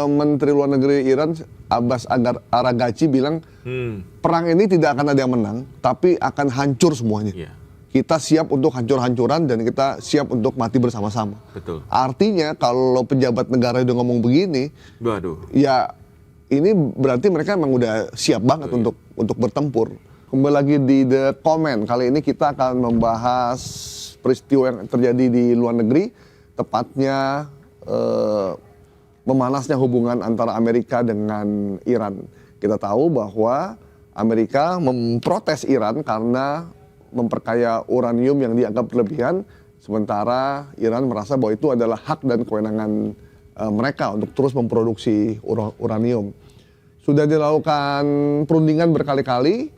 Menteri Luar Negeri Iran Abbas Araghchi bilang perang ini tidak akan ada yang menang, tapi akan hancur semuanya. Yeah. Kita siap untuk hancur-hancuran dan kita siap untuk mati bersama-sama. Betul. Artinya kalau pejabat negara udah ngomong begini, waduh, ya ini berarti mereka memang udah siap banget untuk bertempur. Kembali lagi di The Comment, kali ini kita akan membahas peristiwa yang terjadi di luar negeri, tepatnya memanasnya hubungan antara Amerika dengan Iran. Kita tahu bahwa Amerika memprotes Iran karena memperkaya uranium yang dianggap berlebihan, sementara Iran merasa bahwa itu adalah hak dan kewenangan mereka untuk terus memproduksi uranium. Sudah dilakukan perundingan berkali-kali,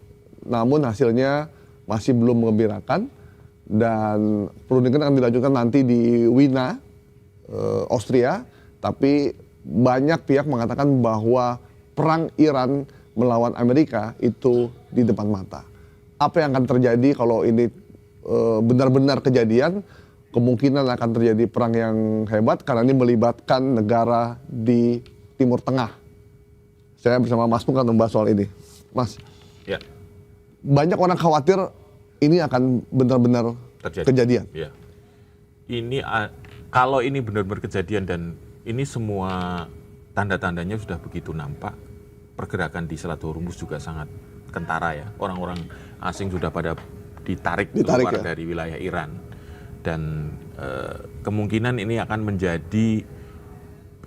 namun hasilnya masih belum mengembirakan, dan perundingan akan dilanjutkan nanti di Wina, Austria, tapi banyak pihak mengatakan bahwa perang Iran melawan Amerika itu di depan mata. Apa yang akan terjadi kalau ini benar-benar kejadian? Kemungkinan akan terjadi perang yang hebat karena ini melibatkan negara di Timur Tengah. Saya bersama Mas Pung akan membahas soal ini. Mas, ya. Banyak orang khawatir ini akan benar-benar kejadian. Ya. Ini kalau ini benar-benar kejadian dan ini semua tanda-tandanya sudah begitu nampak, pergerakan di Selat Hormuz juga sangat kentara ya. Orang-orang asing sudah pada ditarik keluar ya dari wilayah Iran, dan kemungkinan ini akan menjadi,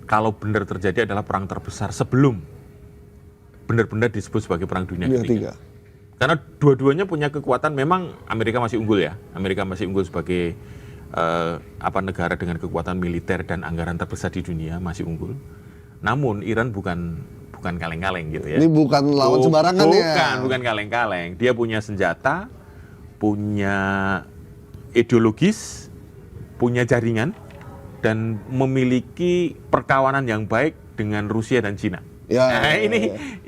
kalau benar terjadi, adalah perang terbesar sebelum benar-benar disebut sebagai perang dunia ketiga. Karena dua-duanya punya kekuatan. Memang Amerika masih unggul ya. Amerika masih unggul sebagai negara dengan kekuatan militer dan anggaran terbesar di dunia, masih unggul. Namun Iran bukan kaleng-kaleng gitu ya. Ini bukan lawan sembarangan ya. Bukan kaleng-kaleng. Dia punya senjata, punya ideologis, punya jaringan, dan memiliki perkawanan yang baik dengan Rusia dan Cina.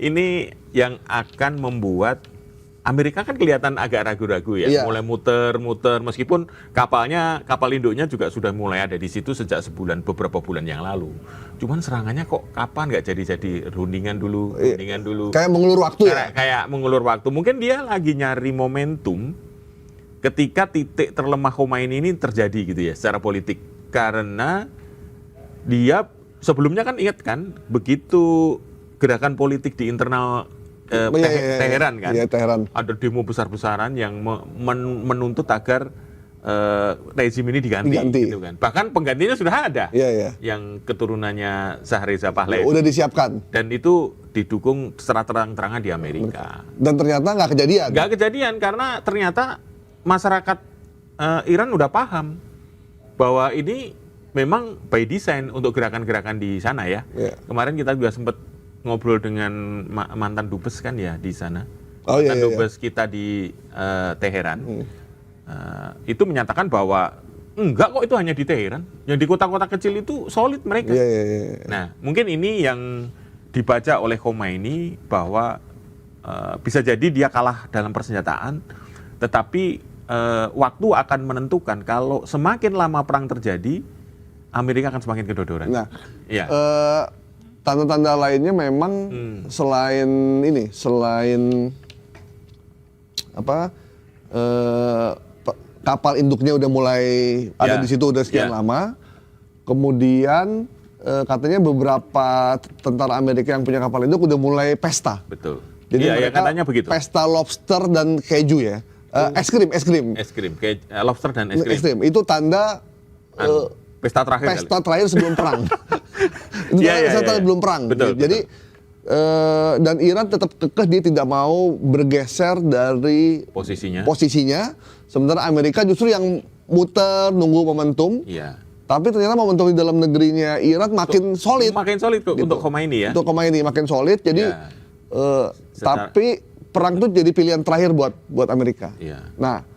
Ini yang akan membuat Amerika kan kelihatan agak ragu-ragu ya, mulai muter-muter, meskipun kapal induknya juga sudah mulai ada di situ sejak beberapa bulan yang lalu. Cuman serangannya kok kapan nggak jadi rundingan dulu. Kayak mengulur waktu Kayak mengulur waktu. Mungkin dia lagi nyari momentum ketika titik terlemah Khomeini ini terjadi gitu ya secara politik. Karena dia sebelumnya kan ingat kan, begitu gerakan politik di internal Teheran kan, Teheran. ada demo besar-besaran yang menuntut agar rezim ini diganti. Gitu kan. Bahkan penggantinya sudah ada, yang keturunannya Shahreza Pahlavi. Udah disiapkan. Dan itu didukung secara terang-terangan di Amerika. Dan ternyata nggak kejadian. Nggak kejadian karena ternyata masyarakat Iran udah paham bahwa ini memang by design untuk gerakan-gerakan di sana ya. Kemarin kita juga sempat ngobrol dengan mantan dubes kan ya di sana. Mantan dubes kita di Teheran. Itu menyatakan bahwa enggak kok, itu hanya di Teheran. Yang di kota-kota kecil itu solid mereka. Nah, mungkin ini yang dibaca oleh Khomeini bahwa bisa jadi dia kalah dalam persenjataan, tetapi waktu akan menentukan. Kalau semakin lama perang terjadi, Amerika akan semakin kedodoran. Nah, tanda-tanda lainnya memang selain kapal induknya udah mulai ada di situ udah sekian lama. Kemudian katanya beberapa tentara Amerika yang punya kapal induk udah mulai pesta. Betul. Jadi mereka katanya begitu. Pesta lobster dan keju ya. Es krim. Lobster dan es krim. Itu tanda pesta terakhir sebelum perang. Itu belum perang. Betul, jadi dan Iran tetap kekeh, dia tidak mau bergeser dari posisinya. Sementara Amerika justru yang muter nunggu momentum. Tapi ternyata momentum di dalam negerinya Iran makin solid. Makin solid gitu. Untuk Khomeini ya. Untuk Khomeini makin solid. Jadi tapi perang itu jadi pilihan terakhir buat Amerika. Nah,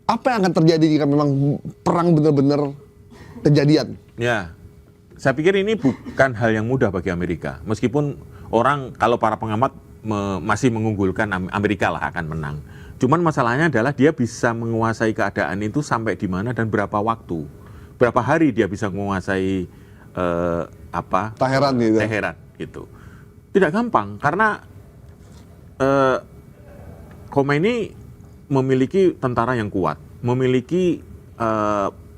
apa yang akan terjadi jika memang perang benar-benar kejadian? Saya pikir ini bukan hal yang mudah bagi Amerika. Meskipun kalau para pengamat masih mengunggulkan Amerika lah akan menang. Cuman masalahnya adalah dia bisa menguasai keadaan itu sampai di mana dan berapa waktu. Berapa hari dia bisa menguasai Teheran gitu. Teheran gitu. Tidak gampang karena Khomeini memiliki tentara yang kuat, memiliki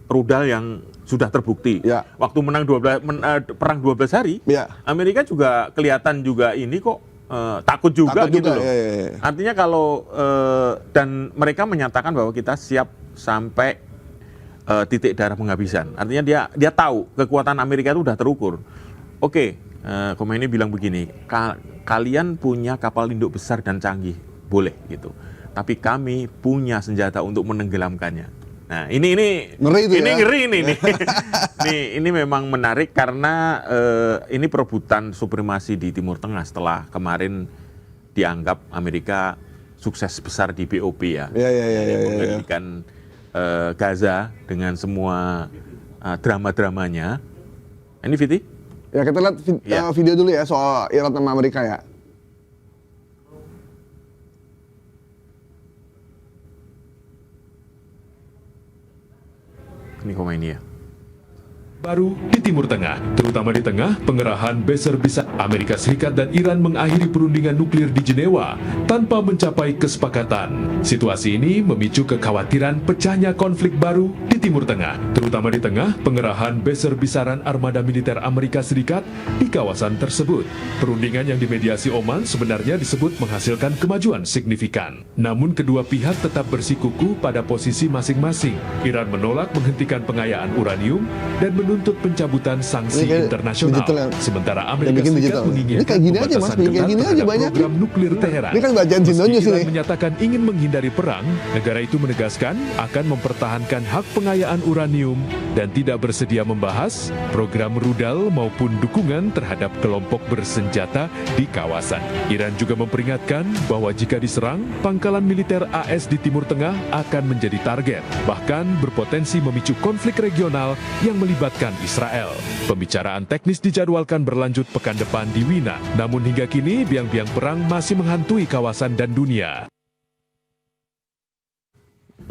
rudal yang sudah terbukti. Ya. Waktu menang perang 12 hari, Ya. Amerika juga kelihatan juga ini kok takut juga Takut gitu juga, loh. ya. Artinya kalau dan mereka menyatakan bahwa kita siap sampai titik darah penghabisan. Artinya dia tahu kekuatan Amerika itu sudah terukur. Oke, Khomeini bilang begini, kalian punya kapal induk besar dan canggih, boleh gitu. Tapi kami punya senjata untuk menenggelamkannya. Nah, ini ngeri itu ya? ngeri nih. Ini memang menarik karena ini perebutan supremasi di Timur Tengah setelah kemarin dianggap Amerika sukses besar di BOP ya. Mengendalikan Gaza dengan semua drama-dramanya. Ini Viti? Ya, kita lihat video dulu ya soal Iran sama Amerika ya. Ini Khomeini ya. Baru di Timur Tengah, terutama di tengah pengerahan besar-besar Amerika Serikat dan Iran mengakhiri perundingan nuklir di Jenewa tanpa mencapai kesepakatan. Situasi ini memicu kekhawatiran pecahnya konflik baru di Timur Tengah, terutama di tengah pengerahan besar-besaran armada militer Amerika Serikat di kawasan tersebut. Perundingan yang dimediasi Oman sebenarnya disebut menghasilkan kemajuan signifikan. Namun kedua pihak tetap bersikukuh pada posisi masing-masing. Iran menolak menghentikan pengayaan uranium dan menuntut pencabutan sanksi internasional. Sementara Amerika Serikat menginginkan pembatasan ketat terhadap program nuklir Teheran. Ini kan bacaan Sindonya sih. Iran menyatakan ingin menghindari perang, negara itu menegaskan akan mempertahankan hak pengayaan uranium dan tidak bersedia membahas program rudal maupun dukungan terhadap kelompok bersenjata di kawasan. Iran juga memperingatkan bahwa jika diserang, pangkalan militer AS di Timur Tengah akan menjadi target, bahkan berpotensi memicu konflik regional yang melibatkan Israel. Pembicaraan teknis dijadwalkan berlanjut pekan depan di Wina, namun hingga kini biang-biang perang masih menghantui kawasan dan dunia.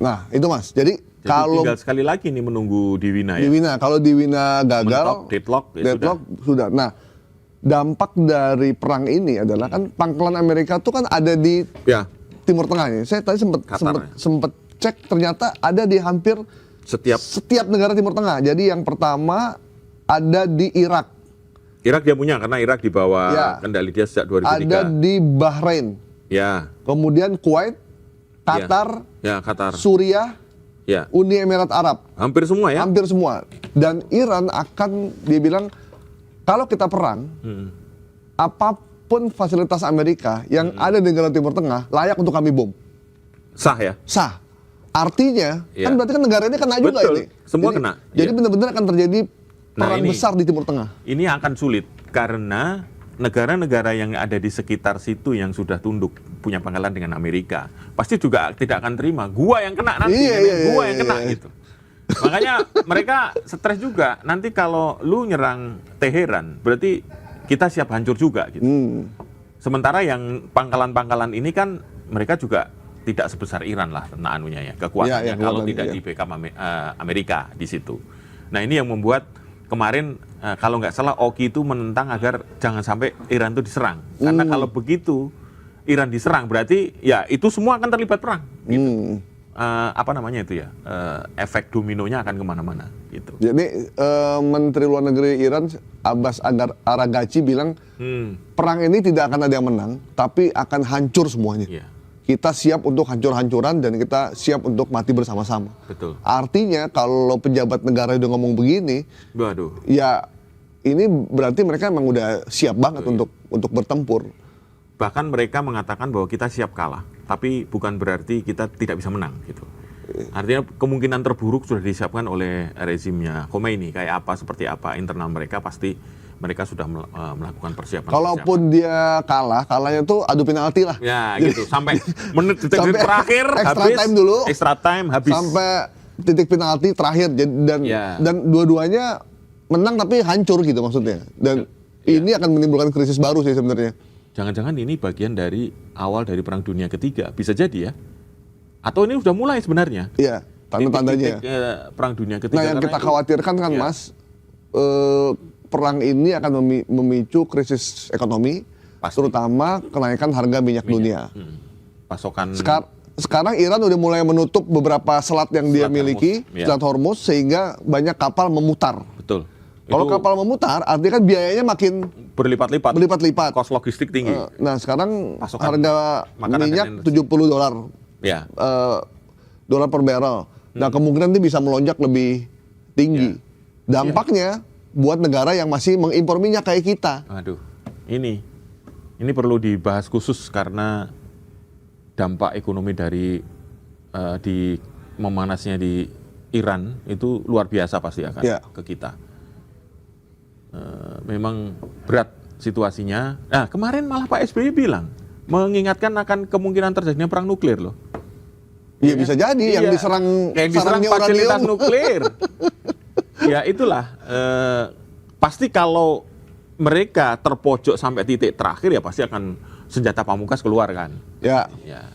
Nah, itu Mas. Jadi kalau tinggal sekali lagi nih menunggu di Wina ya. Di Wina, kalau di Wina gagal, deadlock sudah. Nah, dampak dari perang ini adalah kan pangkalan Amerika itu kan ada di Timur Tengah ya. Saya tadi sempat cek ternyata ada di hampir setiap negara Timur Tengah. Jadi yang pertama ada di Irak. Irak dia punya karena Irak di bawah kendali dia sejak 2003. Ada di Bahrain. Ya. Kemudian Kuwait, Qatar, Qatar, Suriah, Uni Emirat Arab. Hampir semua ya? Hampir semua. Dan Iran akan, dia bilang, kalau kita perang, apapun fasilitas Amerika yang ada di negara Timur Tengah, layak untuk kami bom. Sah ya? Sah. Artinya, kan berarti kan negara ini kena juga ini. Semua kena. Jadi benar-benar akan terjadi perang besar di Timur Tengah. Ini akan sulit, karena negara-negara yang ada di sekitar situ yang sudah tunduk punya pangkalan dengan Amerika pasti juga tidak akan terima gua yang kena nanti, gua yang kena gitu. Makanya mereka stres juga nanti kalau lu nyerang Teheran berarti kita siap hancur juga gitu. Sementara yang pangkalan-pangkalan ini kan mereka juga tidak sebesar Iran lah anunya ya kekuatannya kalau tidak di backup Amerika di situ. Nah ini yang membuat kemarin kalau nggak salah Oki itu menentang agar jangan sampai Iran itu diserang. Karena kalau begitu Iran diserang berarti ya itu semua akan terlibat perang. Gitu. Apa namanya itu ya? Efek dominonya akan kemana-mana. Gitu. Jadi Menteri Luar Negeri Iran Abbas Araghchi bilang perang ini tidak akan ada yang menang, tapi akan hancur semuanya. Kita siap untuk hancur-hancuran dan kita siap untuk mati bersama-sama. Betul. Artinya kalau pejabat negara udah ngomong begini, ya ini berarti mereka emang udah siap banget untuk bertempur. Bahkan mereka mengatakan bahwa kita siap kalah, tapi bukan berarti kita tidak bisa menang gitu. Artinya kemungkinan terburuk sudah disiapkan oleh rezimnya Khomeini, kayak apa, seperti apa, internal mereka pasti mereka sudah melakukan persiapan. Kalaupun dia kalahnya tuh adu penalti lah. Ya gitu, sampai menit detik terakhir extra time habis. Sampai titik penalti terakhir dan dua-duanya menang tapi hancur gitu maksudnya. Dan ini akan menimbulkan krisis baru sih sebenarnya. Jangan-jangan ini bagian dari awal dari Perang Dunia Ketiga, bisa jadi ya. Atau ini sudah mulai sebenarnya. Iya, tanda-tandanya. Perang Dunia Ketiga. Nah yang kita khawatirkan kan Mas, perang ini akan memicu krisis ekonomi, Pasti. terutama kenaikan harga minyak dunia. Pasokan Sekarang Iran udah mulai menutup beberapa selat yang dia Selat miliki, Hormuz, ya. selat Hormuz, sehingga banyak kapal memutar. betul. Kalau Itu kapal memutar, artinya kan biayanya makin berlipat-lipat. berlipat-lipat. Kos logistik tinggi. Nah sekarang Pasokan harga makanan dan minyak energi. $70 Ya. dolar per barrel. Nah kemungkinan ini bisa melonjak lebih tinggi. Dampaknya buat negara yang masih mengimpor minyak kayak kita. Aduh. Ini perlu dibahas khusus karena dampak ekonomi dari di memanasnya di Iran itu luar biasa pasti akan Ya. ke kita. Memang berat situasinya. Nah, kemarin malah Pak SBY bilang mengingatkan akan kemungkinan terjadinya perang nuklir loh. Iya bisa jadi yang Iya. diserang Yang diserang sarangnya fasilitas uranium. nuklir. Ya itulah. Pasti kalau mereka terpojok sampai titik terakhir ya pasti akan senjata pamungkas keluar kan. Ya. Ya.